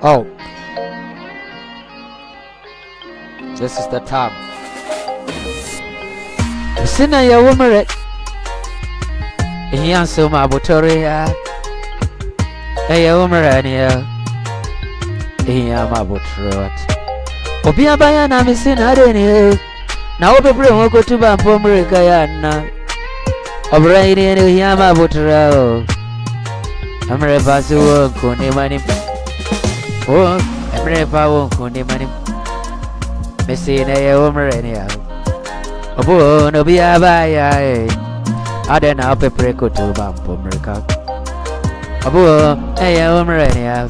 Oh, this is the time. Sina ya wumere. Iyanso mabutoria. Ya wumere ni ya. Iya mabutrot. Obi abaya na misina ni. Na obebre woko tuba mpomreka yana. Obraini ni ya mabutrao. Amre pasu woko ni mani. Oh, amre pa woko ni mani. Misina ya wumere ni ya. Obo no bi abaya adena opepre kutuba mpomreka. Obo ya wumere ni ya.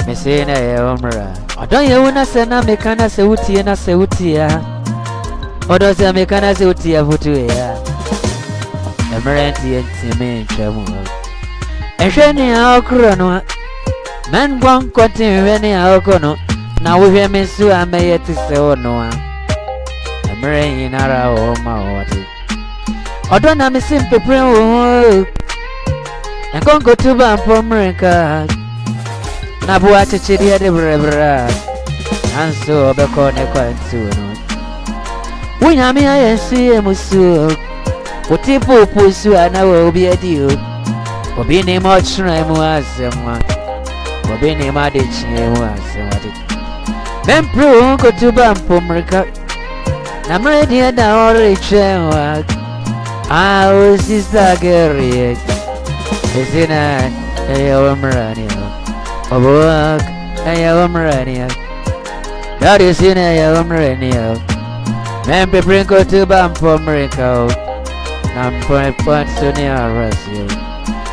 Mesina ya umra. Odo ye wona sena mekana se wutie na se wutia. Odo se mekana se wutia futu ya. Emerenti entime ntwamu. Ehwe ni akro no. Man gwan kwati we ni akono. Na wo hwe mesu ameye ti se ono. Emerenti nara o ma wati. Odo na mesim pepre wo. Enkongo tuba mpomreka. Nabuwa chichiri ya debrebra Anso obeko nekwa nsuno Unyami ya yensi ye musu Utipu pusu anawe ubi ediyo Obini mochuna emu asemwa Obini madichi emu asemwa Mempru unko tuba mpomrika Namredi ya da ori chenwa Awe sister geri Esina ya wamrani Obuak, ya wamrania. That is in ya wamrania. Men peprinko to bampomrico. Nam point sonia rasio.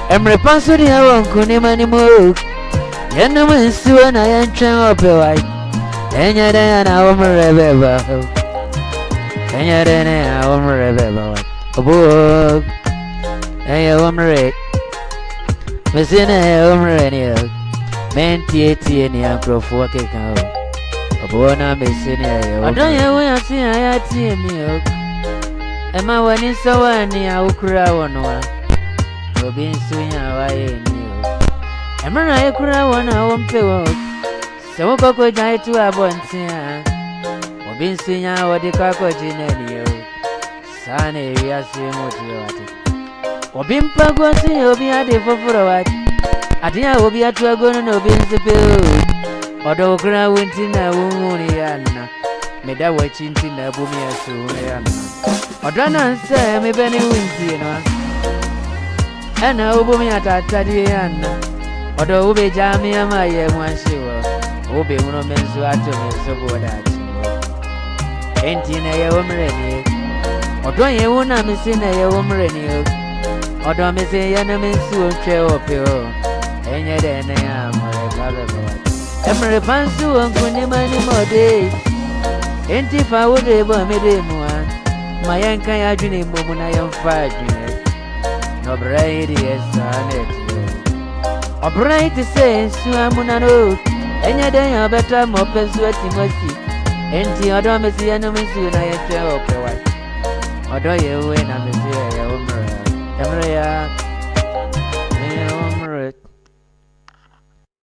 Emre pansonia won kunimani mo. Yenuman suan I entran up white. Enya dana wamrebeba. Enya dana wamrebeba. Obuak, ya wamre. Messina ya wamrania. Menti ni akrofo keka o. Obona mesini ayo. Adoye we ati ayati mi o. Ema wani sawani awukura wonwa. Obi nsunya waye ni o. Emra ayekura wona wompe wo. Se wo koko jai tu abontia. Obi nsunya wodi kako jinani o. Sane ria simu ati. Obi mpago si obi ade foforo wati. Adia obi atuagono no obi nsepe o. Odo kra wenti na wumuni yana. Meda wachinti na bumi asu yana. Odo na nse me beni wenti no. Ana obumi atatadi yana. Odo ube jami ama ye mwanshiwo. Ube uno mensu ato mensu bodati. Enti na ye wumreni. Odo ye wuna misi na ye wumreni o. Odo misi yana mensu onche ope o. Enya dene ya mare baba. Emre pansu onkuni mani mode. Enti fa wode bo mede muan. Mayanka ya juni mumu na yamfa juni. No braidi esanet. Obraiti se su amuna no. Enya den ya beta mo pesu atimosi. Enti odo mesi ya no mesu na ya che opewa. Odo ye we na mesi ya umra. Emre ya